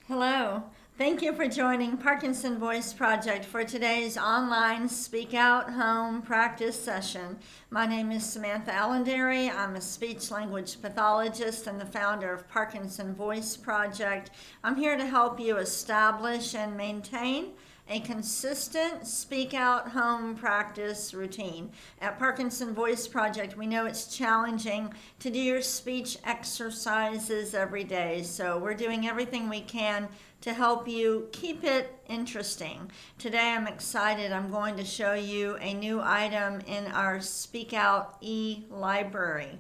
Hello. Thank you for joining Parkinson Voice Project for today's online Speak Out Home practice session. My name is Samantha Allenderry. I'm a speech language pathologist and the founder of Parkinson Voice Project. I'm here to help you establish and maintain a consistent speak out home practice routine. At Parkinson Voice Project, we know it's challenging to do your speech exercises every day, so we're doing everything we can to help you keep it interesting. Today I'm excited. I'm going to show you a new item in our Speak Out e-library.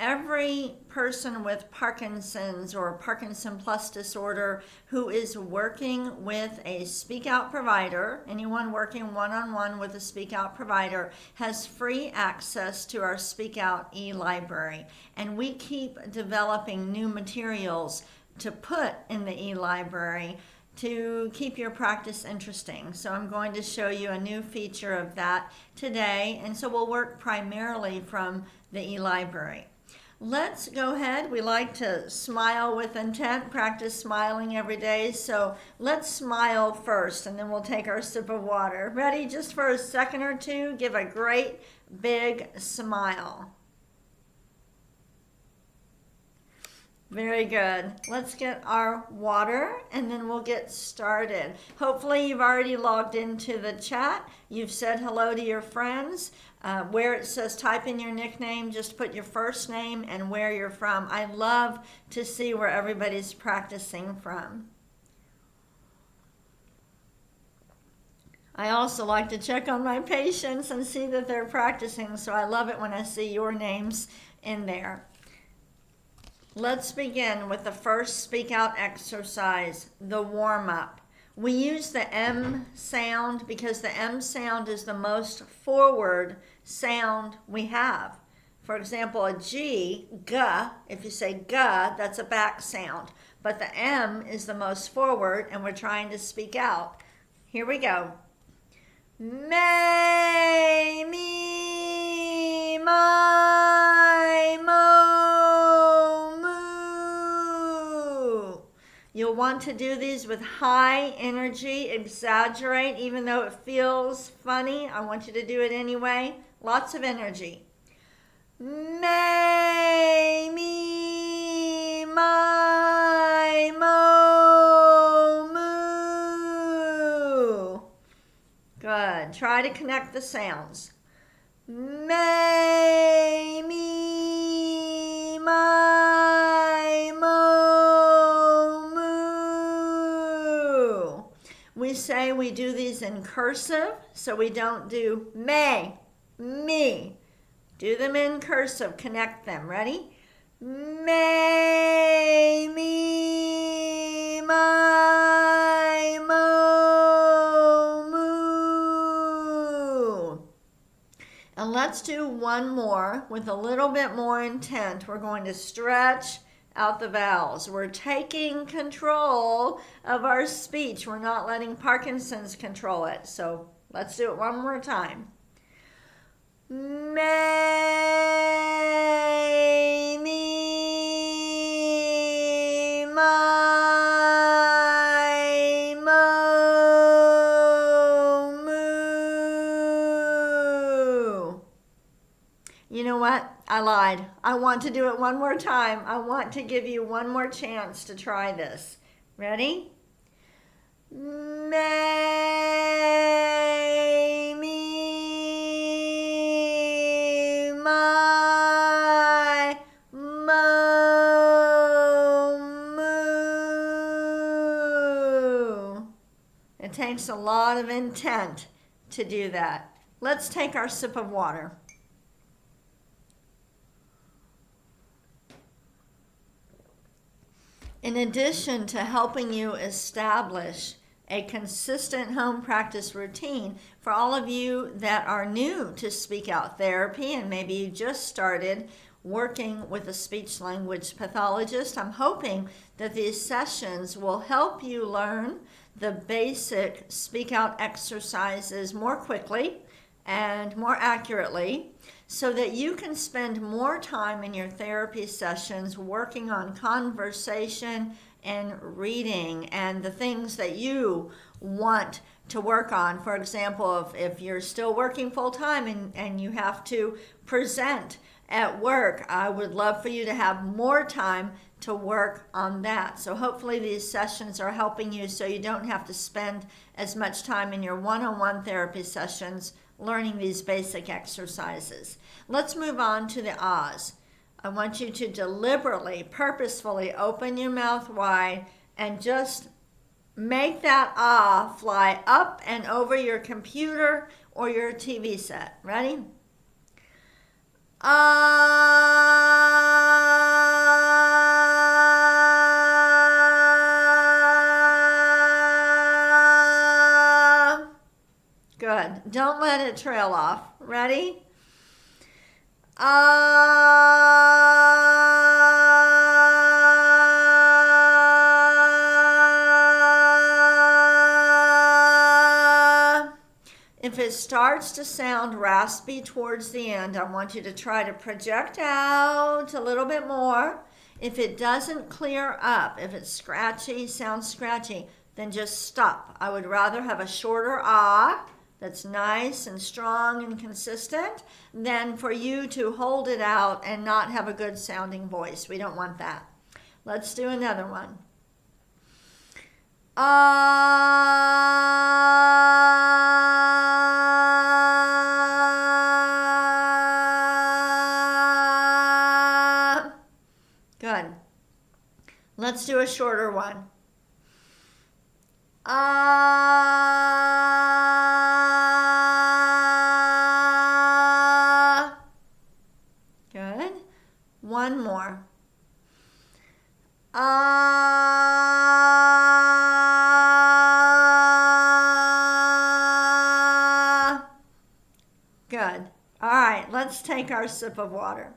Every person with Parkinson's or Parkinson plus disorder who is working with a speak out provider, anyone working one-on-one with a speak out provider, has free access to our Speak Out e-library. And we keep developing new materials to put in the e-library to keep your practice interesting. So I'm going to show you a new feature of that today. And so we'll work primarily from the e-library. Let's go ahead. We like to smile with intent, practice smiling every day. So let's smile first and then we'll take our sip of water. Ready? Just for a second or two, give a great big smile. Very good. Let's get our water and then we'll get started. Hopefully you've already logged into the chat. You've said hello to your friends. Where it says type in your nickname, just put your first name and where you're from. I love to see where everybody's practicing from. I also like to check on my patients and see that they're practicing, so I love it when I see your names in there. Let's begin with the first speak out exercise, the warm-up. We use the M sound because the M sound is the most forward sound we have. For example, a G, G, if you say G, that's a back sound. But the M is the most forward and we're trying to speak out. Here we go. May, me, my, mo, moo. You'll want to do these with high energy, exaggerate, even though it feels funny. I want you to do it anyway. Lots of energy. May, me, my, mo, moo. Good. Try to connect the sounds. May, me, my, mo, moo. We say we do these in cursive, so we don't do may, me. Do them in cursive, connect them. Ready? May, me, my, mo, moo. And let's do one more with a little bit more intent. We're going to stretch out the vowels. We're taking control of our speech. We're not letting Parkinson's control it. So let's do it one more time. May, me, my, mo, moo. You know what? I lied. I want to do it one more time. I want to give you one more chance to try this. Ready? May, me, my, mo, moo. It takes a lot of intent to do that. Let's take our sip of water. In addition to helping you establish a consistent home practice routine, for all of you that are new to speak out therapy and maybe you just started working with a speech language pathologist, I'm hoping that these sessions will help you learn the basic speak out exercises more quickly and more accurately so that you can spend more time in your therapy sessions working on conversation and reading and the things that you want to work on. For example, if you're still working full-time and you have to present at work, I would love for you to have more time to work on that. So hopefully these sessions are helping you so you don't have to spend as much time in your one-on-one therapy sessions learning these basic exercises. Let's move on to the ahs. I want you to deliberately, purposefully open your mouth wide and just make that ah fly up and over your computer or your TV set. Ready? Ah. Good. Don't let it trail off. Ready? If it starts to sound raspy towards the end, I want you to try to project out a little bit more. If it doesn't clear up, if it's scratchy, sounds scratchy, then just stop. I would rather have a shorter ah that's nice and strong and consistent than for you to hold it out and not have a good sounding voice. We don't want that. Let's do another one. Good. Let's do a shorter one. Good. One more. Good. All right, let's take our sip of water.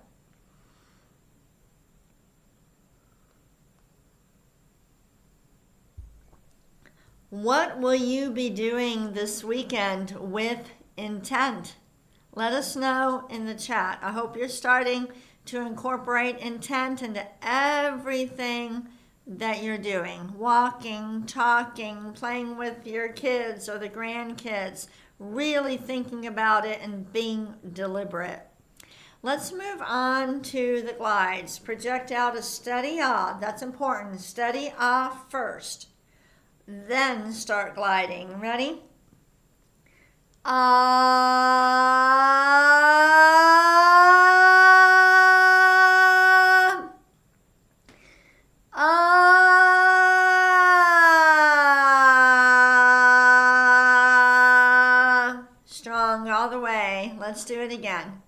What will you be doing this weekend with intent? Let us know in the chat. I hope you're starting to incorporate intent into everything that you're doing. Walking, talking, playing with your kids or the grandkids. Really thinking about it and being deliberate. Let's move on to the glides. Project out a steady ah. That's important. Steady ah first. Then start gliding. Ready? Ah. Ah. Strong all the way. Let's do it again.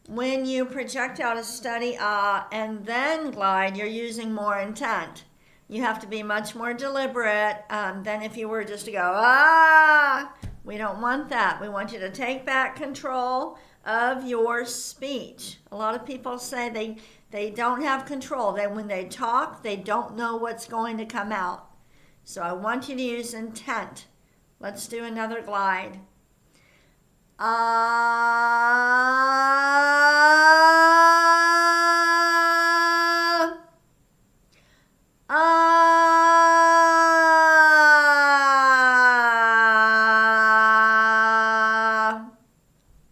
When you project out a steady ah and then glide, you're using more intent. You have to be much more deliberate than if you were just to go ah. We don't want that. We want you to take back control of your speech. A lot of people say they don't have control. When they talk, they don't know what's going to come out. So I want you to use intent. Let's do another glide.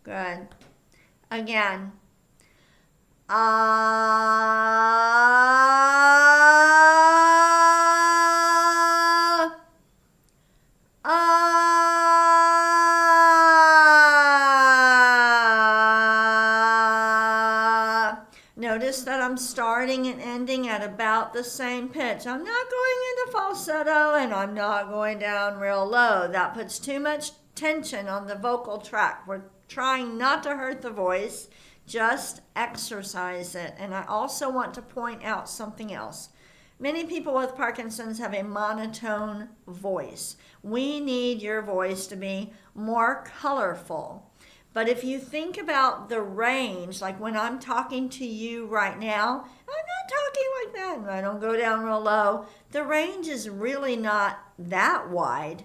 Good. Again. Notice that I'm starting and ending at about the same pitch. I'm not going into falsetto and I'm not going down real low. That puts too much tension on the vocal tract. We're trying not to hurt the voice, just exercise it. And I also want to point out something else. Many people with Parkinson's have a monotone voice. We need your voice to be more colorful. But if you think about the range, like when I'm talking to you right now, I'm not talking like that, and I don't go down real low. The range is really not that wide.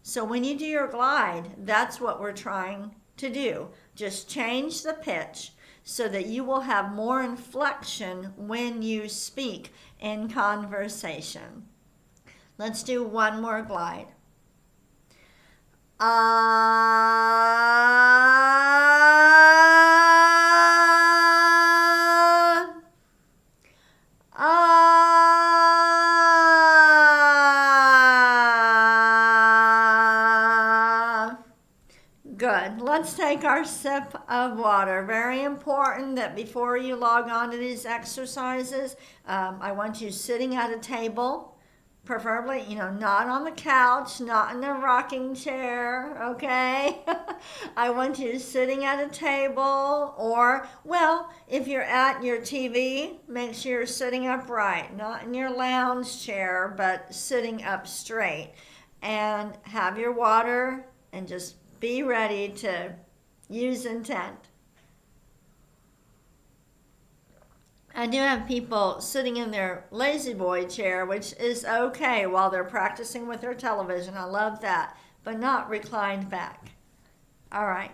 So when you do your glide, that's what we're trying to do. Just change the pitch so that you will have more inflection when you speak in conversation. Let's do one more glide. Good. Let's take our sip of water. Very important that before you log on to these exercises, I want you sitting at a table, preferably, not on the couch, not in a rocking chair, okay? I want you sitting at a table, or, well, if you're at your TV, make sure you're sitting upright, not in your lounge chair, but sitting up straight. And have your water and just be ready to use intent. I do have people sitting in their lazy boy chair, which is okay while they're practicing with their television. I love that, but not reclined back. All right.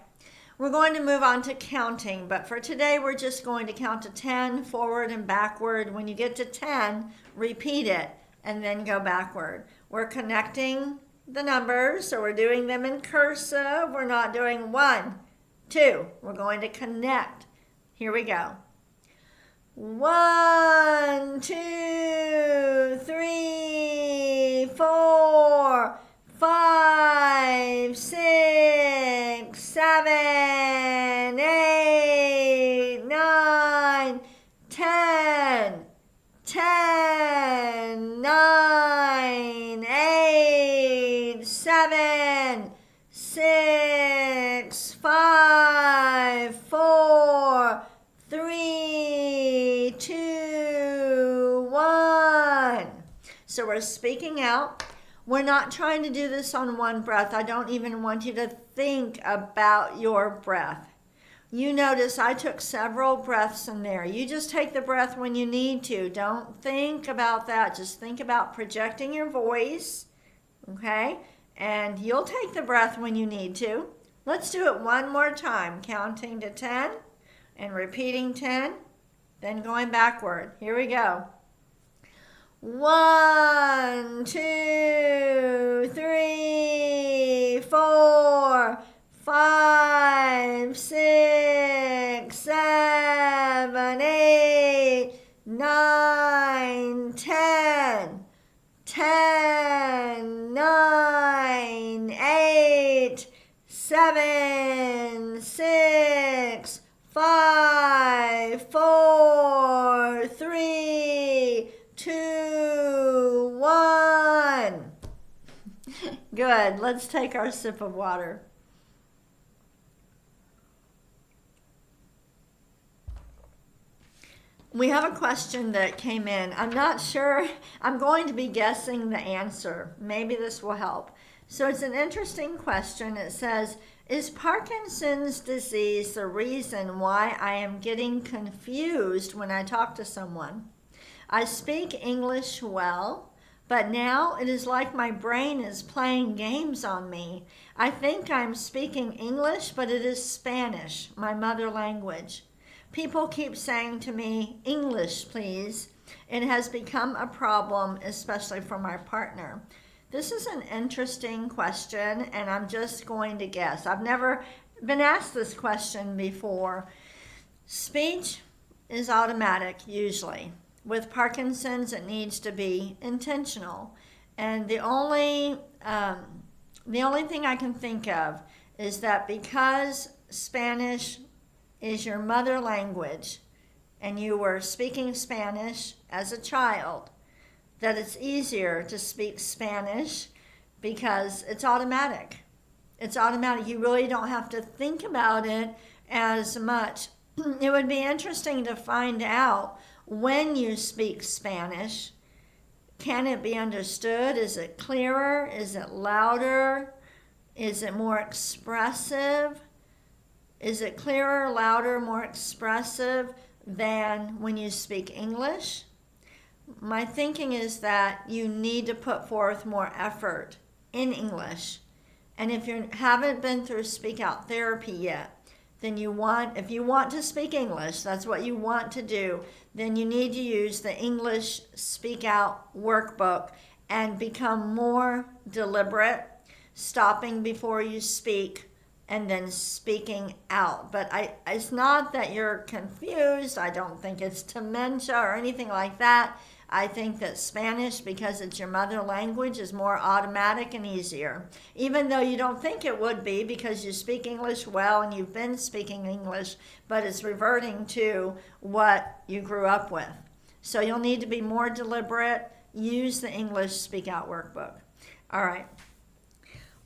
We're going to move on to counting, but for today we're just going to count to 10 forward and backward. When you get to 10, repeat it and then go backward. We're connecting the numbers, so we're doing them in cursive. We're not doing 1, 2. We're going to connect. Here we go. 1, 2, 3, 4, 5, 6, 7, 8, 9, 10, 10, 9, 8, 7, 6, 5, 4, 3, 2, 1. So we're speaking out. We're not trying to do this on one breath. I don't even want you to think about your breath. You notice I took several breaths in there. You just take the breath when you need to. Don't think about that. Just think about projecting your voice, okay? And you'll take the breath when you need to. Let's do it one more time, counting to 10 and repeating 10, then going backward. Here we go. 1, 2, 3, 4, 5, 6, 7, 8, 9, 10. 10, 9, 8, 7, 6, 5, 4, 3, 2, 1. Good. Let's take our sip of water. We have a question that came in. I'm not sure. I'm going to be guessing the answer. Maybe this will help. So it's an interesting question. It says, is Parkinson's disease the reason why I am getting confused when I talk to someone? I speak English well, but now it is like my brain is playing games on me. I think I'm speaking English, but it is Spanish, my mother language. People keep saying to me, English, please. It has become a problem, especially for my partner. This is an interesting question, and I'm just going to guess. I've never been asked this question before. Speech is automatic, usually. With Parkinson's, it needs to be intentional. And the only thing I can think of is that because Spanish is your mother language and you were speaking Spanish as a child, that it's easier to speak Spanish because it's automatic. It's automatic. You really don't have to think about it as much. It would be interesting to find out when you speak Spanish. Can it be understood? Is it clearer? Is it louder? Is it more expressive? Is it clearer, louder, more expressive than when you speak English? My thinking is that you need to put forth more effort in English. And if you haven't been through speak out therapy yet, then if you want to speak English, that's what you want to do, then you need to use the English Speak Out workbook and become more deliberate, stopping before you speak and then speaking out. But it's not that you're confused. I don't think it's dementia or anything like that. I think that Spanish, because it's your mother language, is more automatic and easier. Even though you don't think it would be because you speak English well and you've been speaking English, but it's reverting to what you grew up with. So you'll need to be more deliberate. Use the English Speak Out workbook. All right.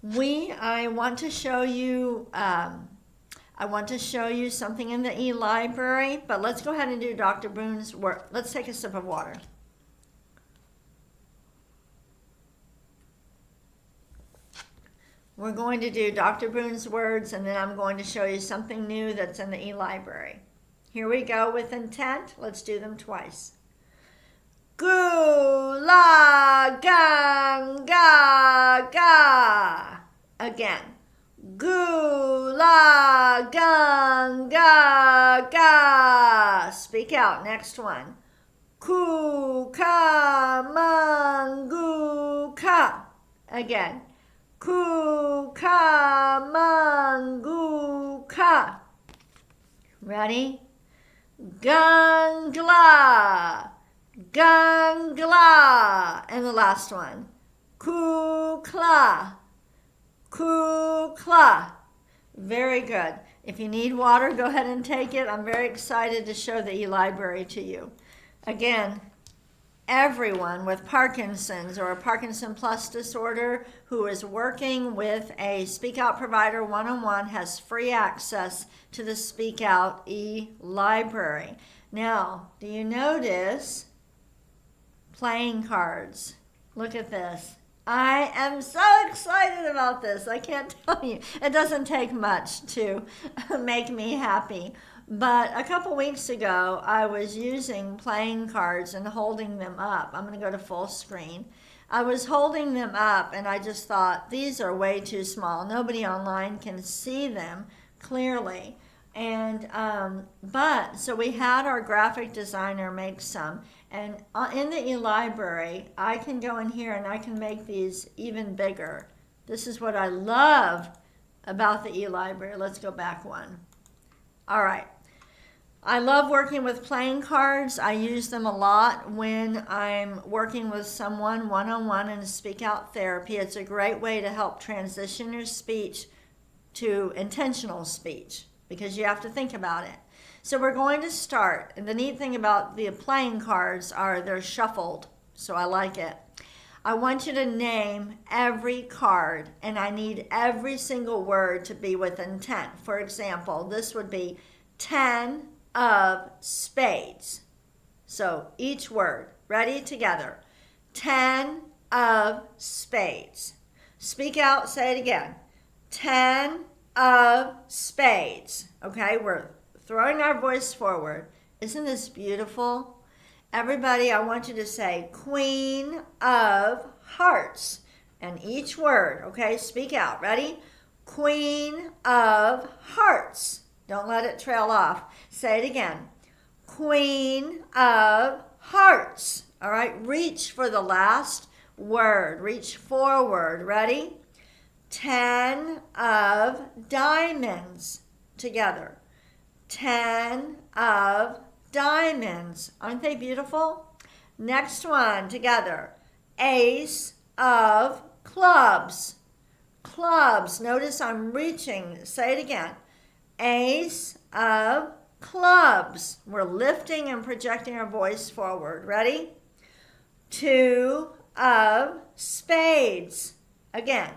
I want to show you something in the e-library, but let's go ahead and do Dr. Boone's work. Let's take a sip of water. We're going to do Dr. Boone's words, and then I'm going to show you something new that's in the e-library. Here we go with intent. Let's do them twice. Gu la gang ga ga. Again. Gu la gang ga ga. Speak out. Next one. Ku ka mangu ka. Again. Ku ka mangu ka. Ready? Gangla. Gangla. And the last one. Kukla. Kukla. Very good. If you need water, go ahead and take it. I'm very excited to show the e-library to you. Again, everyone with Parkinson's or a Parkinson Plus disorder who is working with a Speak Out provider one-on-one has free access to the Speak Out e-library. Now, do you notice playing cards? Look at this. I am so excited about this. I can't tell you. It doesn't take much to make me happy. But a couple weeks ago, I was using playing cards and holding them up. I'm going to go to full screen. I was holding them up and I just thought, these are way too small. Nobody online can see them clearly. And so we had our graphic designer make some. And in the e-library, I can go in here and I can make these even bigger. This is what I love about the e-library. Let's go back one. All right. I love working with playing cards. I use them a lot when I'm working with someone one-on-one in Speak Out therapy. It's a great way to help transition your speech to intentional speech because you have to think about it. So we're going to start. And the neat thing about the playing cards are they're shuffled, so I like it. I want you to name every card, and I need every single word to be with intent. For example, this would be 10 of spades. So each word, ready, together. 10 of spades. Speak out, say it again. 10 of spades. Okay, we're throwing our voice forward. Isn't this beautiful? Everybody, I want you to say Queen of Hearts. And each word, okay, speak out. Ready? Queen of Hearts. Don't let it trail off. Say it again. Queen of Hearts. All right, reach for the last word. Reach forward. Ready? 10 of Diamonds. Together. 10 of Diamonds. Aren't they beautiful? Next one, together. Ace of Clubs. Clubs. Notice I'm reaching. Say it again. Ace of Clubs. We're lifting and projecting our voice forward. Ready? 2 of Spades. Again.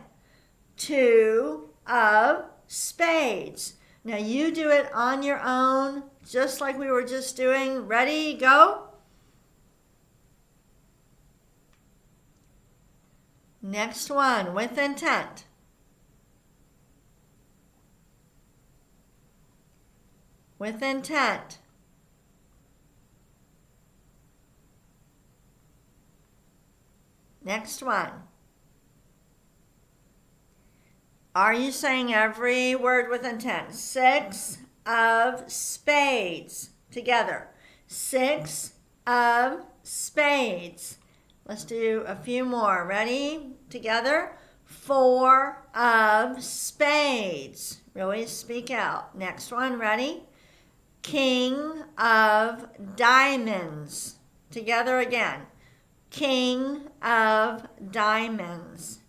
2 of Spades. Now you do it on your own, just like we were just doing. Ready, go. Next one, with intent. with intent. Next one. Are you saying every word with intent? 6 of spades. Together. 6 of spades. Let's do a few more. Ready? Together. 4 of spades. Really speak out. Next one. Ready? King of diamonds. Together again. King of diamonds.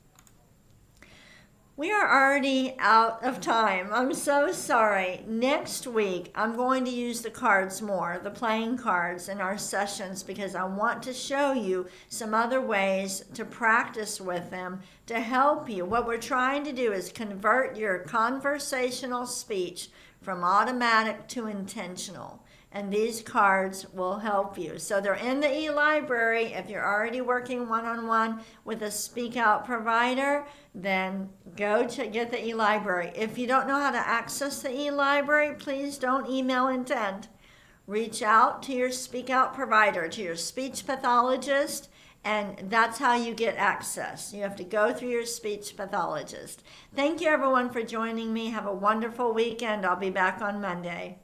We are already out of time. I'm so sorry. Next week, I'm going to use the cards more, the playing cards in our sessions, because I want to show you some other ways to practice with them to help you. What we're trying to do is convert your conversational speech from automatic to intentional. And these cards will help you. So they're in the e-library. If you're already working one-on-one with a Speak Out provider, then go to get the e-library. If you don't know how to access the e-library, please don't email intent. Reach out to your Speak Out provider, to your speech pathologist, and that's how you get access. You have to go through your speech pathologist. Thank you, everyone, for joining me. Have a wonderful weekend. I'll be back on Monday.